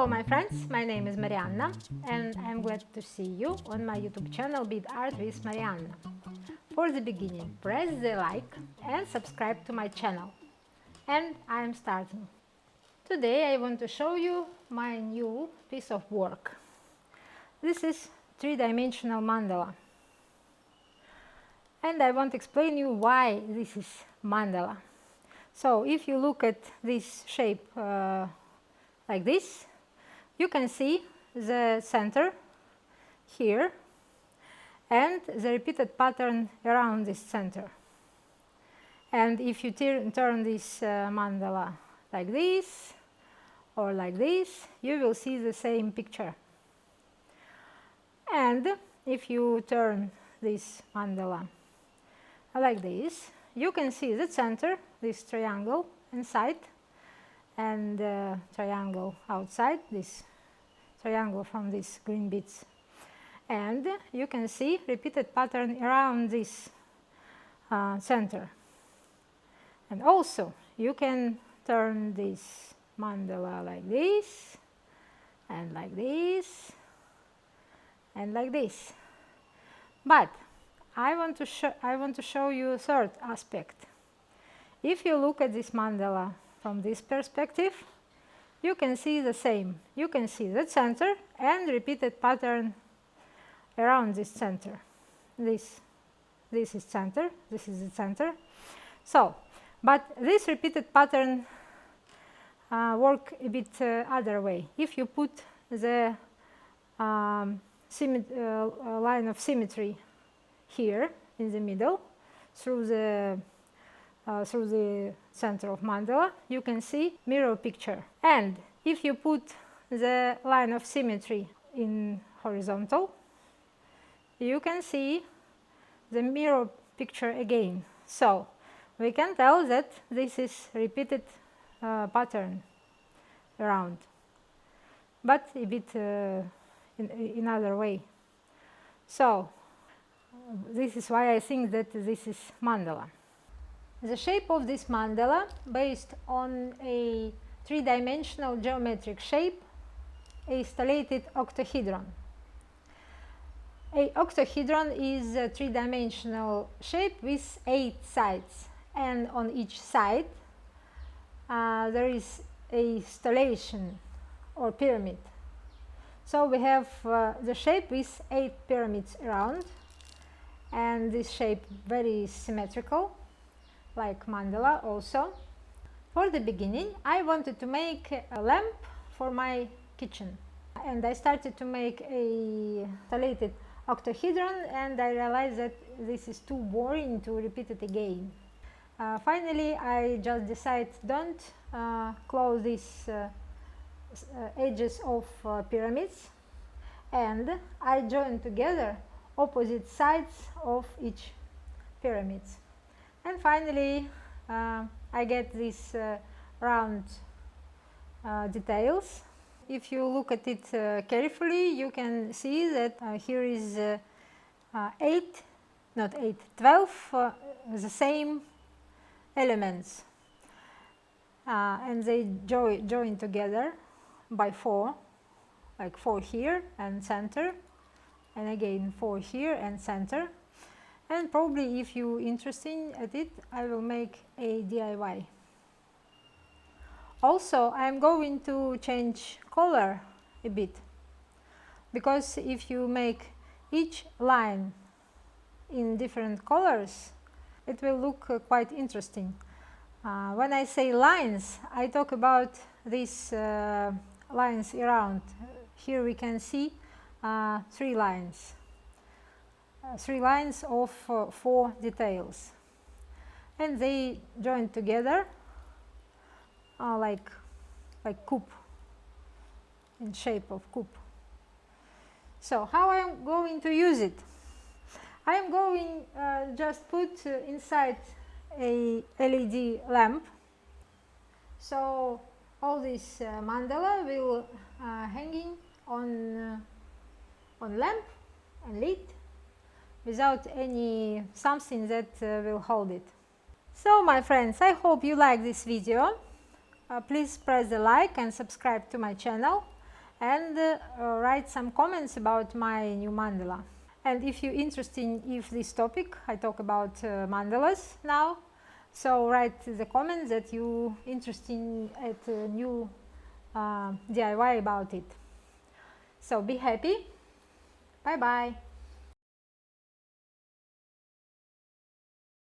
Hello my friends, my name is Marianna and I'm glad to see you on my YouTube channel Bead Art with Marianna. For the beginning, press the like and subscribe to my channel. And I am starting. Today I want to show you my new piece of work. This is three-dimensional mandala. And I want to explain you why this is mandala. So if you look at this shape like this, you can see the center here and the repeated pattern around this center. And if you turn this mandala like this or like this, you will see the same picture. And if you turn this mandala like this, you can see the center, this triangle inside, and triangle outside, this triangle from these green beads. And you can see repeated pattern around this center. And also you can turn this mandala like this, and like this, and like this. But I want to show you a third aspect. If you look at this mandala from this perspective, you can see the same. You can see the center and repeated pattern around this center. This is center, this is the center. So, but this repeated pattern work a bit other way. If you put the line of symmetry here in the middle through the center of mandala, you can see mirror picture. And if you put the line of symmetry in horizontal, you can see the mirror picture again. So we can tell that this is repeated pattern around, but a bit in other way. So this is why I think that this is mandala. The shape of this mandala, based on a three-dimensional geometric shape, a stellated octahedron. A octahedron is a three-dimensional shape with 8 sides, and on each side there is a stellation or pyramid. So we have the shape with 8 pyramids around, and this shape very symmetrical, like mandala also. For the beginning, I wanted to make a lamp for my kitchen, and I started to make a stellated octahedron, and I realized that this is too boring to repeat it again. Finally, I just decided don't close these edges of pyramids, and I joined together opposite sides of each pyramids. And finally, I get these round details. If you look at it carefully, you can see that here is 12 the same elements, and they join together by 4, like 4 here and center, and again 4 here and center. And probably if you're interested at it, I will make a DIY. Also, I'm going to change color a bit, because if you make each line in different colors, it will look quite interesting. When I say lines, I talk about these lines around. Here we can see 3 lines. 3 lines of 4 details, and they join together like cup, in shape of cup. So how I am going to use it? I am going just put inside a LED lamp. So all this mandala will hanging on lamp and lid, without any something that will hold it. So my friends, I hope you like this video. Please press the like and subscribe to my channel. and write some comments about my new mandala. And if you're interested in this topic, I talk about mandalas now, so write the comments that you interested at new DIY about it. So be happy. Bye bye.